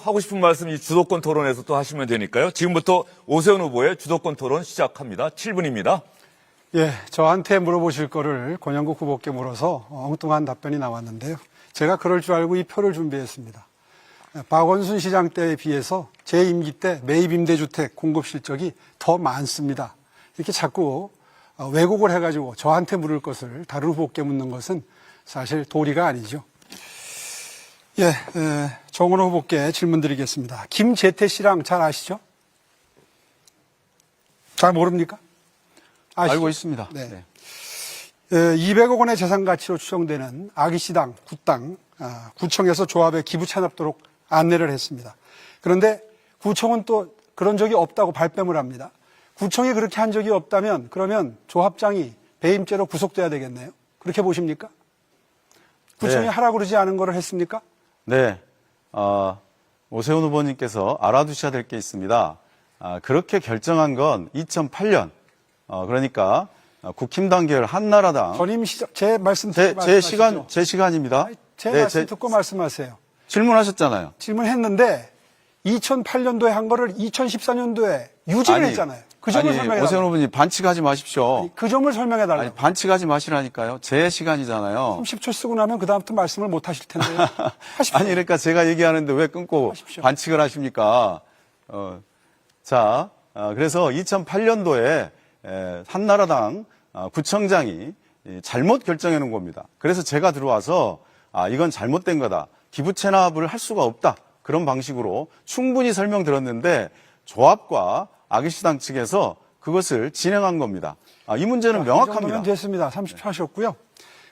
하고 싶은 말씀 이 주도권 토론에서 또 하시면 되니까요. 지금부터 오세훈 후보의 주도권 토론 시작합니다. 7분입니다. 예, 저한테 물어보실 거를 권영국 후보께 물어서 엉뚱한 답변이 나왔는데요. 제가 그럴 줄 알고 이 표를 준비했습니다. 박원순 시장 때에 비해서 제 임기 때 매입 임대주택 공급 실적이 더 많습니다. 이렇게 자꾸 왜곡을 해가지고 저한테 물을 것을 다른 후보께 묻는 것은 사실 도리가 아니죠. 예, 정은호 후보께 질문 드리겠습니다. 김재태 씨랑 잘 아시죠? 잘 모릅니까? 아시죠? 알고 있습니다. 네. 네. 200억 원의 재산 가치로 추정되는 아기시당, 굿당, 구청에서 조합에 기부 찬합도록 안내를 했습니다. 그런데 구청은 또 그런 적이 없다고 발뺌을 합니다. 구청이 그렇게 한 적이 없다면 그러면 조합장이 배임죄로 구속돼야 되겠네요. 그렇게 보십니까? 구청이 네. 하라고 그러지 않은 거를 했습니까? 네. 오세훈 후보님께서 알아두셔야 될 게 있습니다. 그렇게 결정한 건 2008년, 그러니까 국힘당 계열 한나라당. 전임 시장, 제 말씀 듣고 말씀하시죠. 제 시간입니다. 제 네, 말씀 듣고 말씀하세요. 질문하셨잖아요. 질문했는데 2008년도에 한 거를 2014년도에 유지를 했잖아요. 그 점을 설명해 오세훈 달라고. 후보님 반칙하지 마십시오. 그 점을 설명해 달라고. 아니, 반칙하지 마시라니까요. 제 시간이잖아요. 30초 쓰고 나면 그다음부터 말씀을 못 하실 텐데요. 하십시오. 아니, 그러니까 제가 얘기하는데 왜 끊고 하십시오. 반칙을 하십니까? 그래서 2008년도에 한나라당 구청장이 잘못 결정해 놓은 겁니다. 그래서 제가 들어와서 이건 잘못된 거다. 기부 체납을 할 수가 없다. 그런 방식으로 충분히 설명드렸는데 조합과 아기시당 측에서 그것을 진행한 겁니다. 이 문제는 명확합니다. 이 정도면 됐습니다. 30초 하셨고요.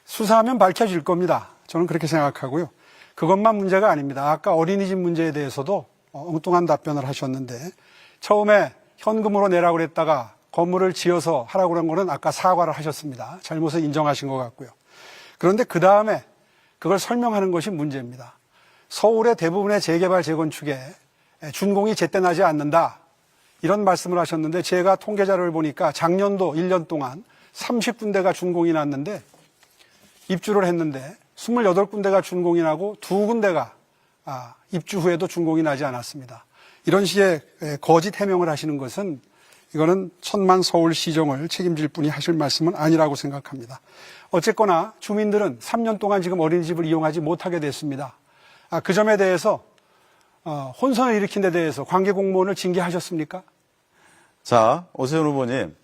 수사하면 밝혀질 겁니다. 저는 그렇게 생각하고요. 그것만 문제가 아닙니다. 아까 어린이집 문제에 대해서도 엉뚱한 답변을 하셨는데 처음에 현금으로 내라고 그랬다가 건물을 지어서 하라고 그런 거는 아까 사과를 하셨습니다. 잘못을 인정하신 것 같고요. 그런데 그 다음에 그걸 설명하는 것이 문제입니다. 서울의 대부분의 재개발 재건축에 준공이 제때 나지 않는다. 이런 말씀을 하셨는데 제가 통계 자료를 보니까 작년도 1년 동안 30군데가 준공이 났는데 입주를 했는데 28군데가 준공이 나고 2군데가 입주 후에도 준공이 나지 않았습니다. 이런 식의 거짓 해명을 하시는 것은 이거는 천만 서울시정을 책임질 분이 하실 말씀은 아니라고 생각합니다. 어쨌거나 주민들은 3년 동안 지금 어린이집을 이용하지 못하게 됐습니다. 그 점에 대해서 혼선을 일으킨 데 대해서 관계 공무원을 징계하셨습니까? 자, 오세훈 후보님,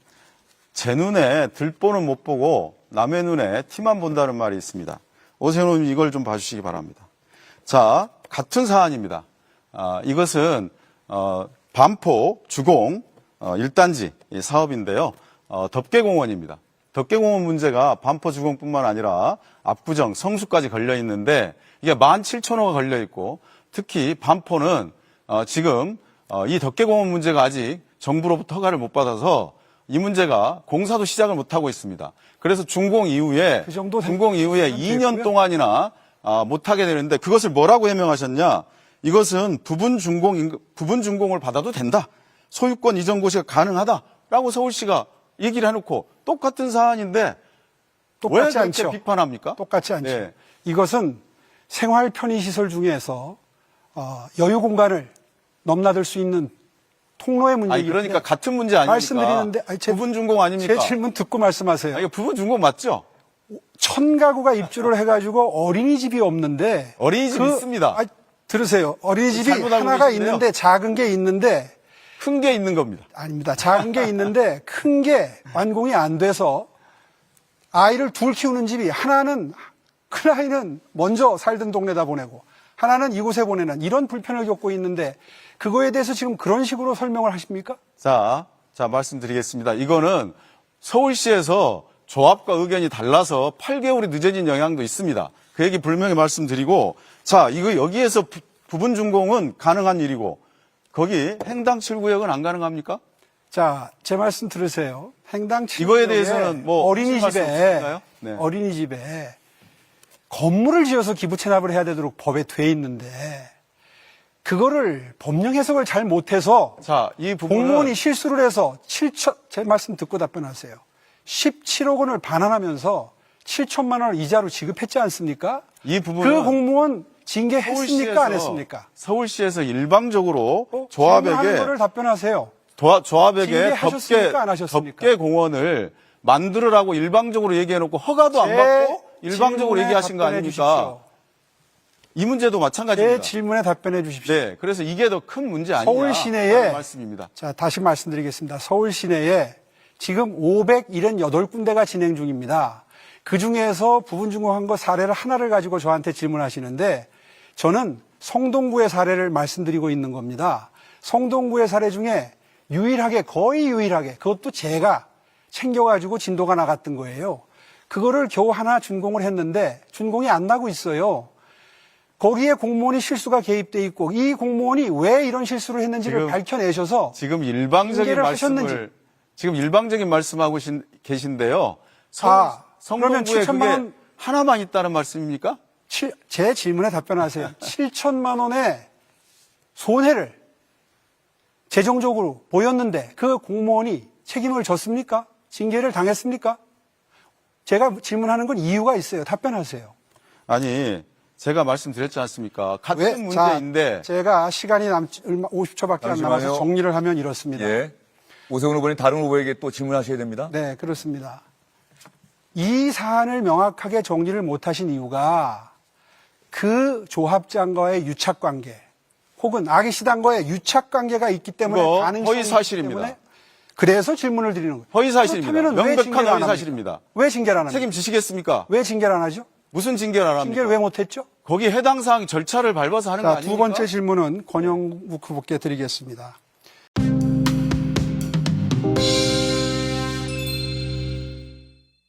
제 눈에 들보는 못 보고 남의 눈에 티만 본다는 말이 있습니다. 오세훈 후보님 이걸 좀 봐주시기 바랍니다. 자, 같은 사안입니다. 이것은 반포 주공 1단지 사업인데요. 덮개공원입니다. 덮개공원 문제가 반포 주공뿐만 아니라 압구정, 성수까지 걸려 있는데 이게 17,000호가 걸려 있고 특히 반포는 지금 이 덮개공원 문제가 아직 정부로부터 허가를 못 받아서 이 문제가 공사도 시작을 못 하고 있습니다. 그래서 준공 이후에 2년 동안이나 못 하게 되는데 그것을 뭐라고 해명하셨냐? 이것은 부분 준공을 받아도 된다. 소유권 이전 고시가 가능하다라고 서울시가 얘기를 해놓고 똑같은 사안인데 똑같지 왜 않죠. 그렇게 비판합니까? 똑같지 않죠. 네. 이것은 생활 편의시설 중에서 여유 공간을 넘나들 수 있는 통로의 문제이기 아니 때문에 그러니까 같은 문제 아닙니까? 말씀드리는데 부분 준공 아닙니까? 제 질문 듣고 말씀하세요. 이거 부분 준공 맞죠? 1000가구가 입주를 해가지고 어린이집이 없는데 어린이집 있습니다. 들으세요. 어린이집이 잘못 알고 하나가 계신데요. 있는데 작은 게 있는데 큰 게 있는 겁니다. 아닙니다. 작은 게 있는데 큰 게 완공이 안 돼서 아이를 둘 키우는 집이 하나는 큰 아이는 먼저 살던 동네다 보내고 하나는 이곳에 보내는 이런 불편을 겪고 있는데 그거에 대해서 지금 그런 식으로 설명을 하십니까? 자, 말씀드리겠습니다. 이거는 서울시에서 조합과 의견이 달라서 8개월이 늦어진 영향도 있습니다. 그 얘기 분명히 말씀드리고, 자, 이거 여기에서 부분 준공은 가능한 일이고, 거기 행당 7구역은 안 가능합니까? 자, 제 말씀 들으세요. 행당 7구역에 이거에 대해서는 뭐 어린이집에 네. 어린이집에 건물을 지어서 기부 체납을 해야 되도록 법에 돼 있는데 그거를 법령 해석을 잘 못해서 자, 이 부분은 공무원이 실수를 해서 제 말씀 듣고 답변하세요. 17억 원을 반환하면서 7천만 원을 이자로 지급했지 않습니까? 이 부분은 그 공무원 징계했습니까? 안 했습니까? 서울시에서 일방적으로 하는 조합에게 거를 답변하세요. 조합에게 징계하셨습니까? 안 하셨습니까? 덮개 공원을 만들으라고 일방적으로 얘기해놓고 허가도 안 제 받고 일방적으로 질문에 얘기하신 거 답변해 아닙니까? 주십시오. 이 문제도 마찬가지입니다. 제 질문에 답변해 주십시오. 네, 그래서 이게 더 큰 문제 아니냐 서울 시내에 하는 말씀입니다. 자, 다시 말씀드리겠습니다. 서울 시내에 지금 578군데가 진행 중입니다. 그 중에서 부분중공한 거 사례를 하나를 가지고 저한테 질문하시는데 저는 성동구의 사례를 말씀드리고 있는 겁니다. 성동구의 사례 중에 유일하게, 거의 유일하게, 그것도 제가 챙겨가지고 진도가 나갔던 거예요. 그거를 겨우 하나 준공을 했는데 준공이 안 나고 있어요. 거기에 공무원이 실수가 개입돼 있고 이 공무원이 왜 이런 실수를 했는지를 지금- 밝혀내셔서 지금 일방적인 징계를 말씀을 하셨는지. 지금 일방적인 말씀하고 계신데요. 그러면 성동구에 7천만 그게 원- 하나만 있다는 말씀입니까? 제 질문에 답변하세요. 7천만 원의 손해를 재정적으로 보였는데 그 공무원이 책임을 졌습니까? 징계를 당했습니까? 제가 질문하는 건 이유가 있어요. 답변하세요. 아니, 제가 말씀드렸지 않습니까? 같은 왜? 문제인데 제가 시간이 얼마 50초밖에 안 남아서 잠시만요. 정리를 하면 이렇습니다. 예. 오세훈 후보님 다른 후보에게 또 질문하셔야 됩니다. 네, 그렇습니다. 이 사안을 명확하게 정리를 못하신 이유가 그 조합장과의 유착관계 혹은 아기시당과의 유착관계가 있기 때문에 그거 가능성이 허위 있기 사실입니다. 때문에 그래서 질문을 드리는 거예요. 허위 사실입니다. 그렇다면 왜 명백한 징계를 안 허위 합니까? 사실입니다. 왜 징계를 안 합니까? 책임지시겠습니까? 왜 징계를 안 하죠? 무슨 징계를 안 합니까? 징계를 왜 못했죠? 거기 해당 사항 절차를 밟아서 하는 거 자, 아닙니까? 두 번째 질문은 권영국 후보께 드리겠습니다.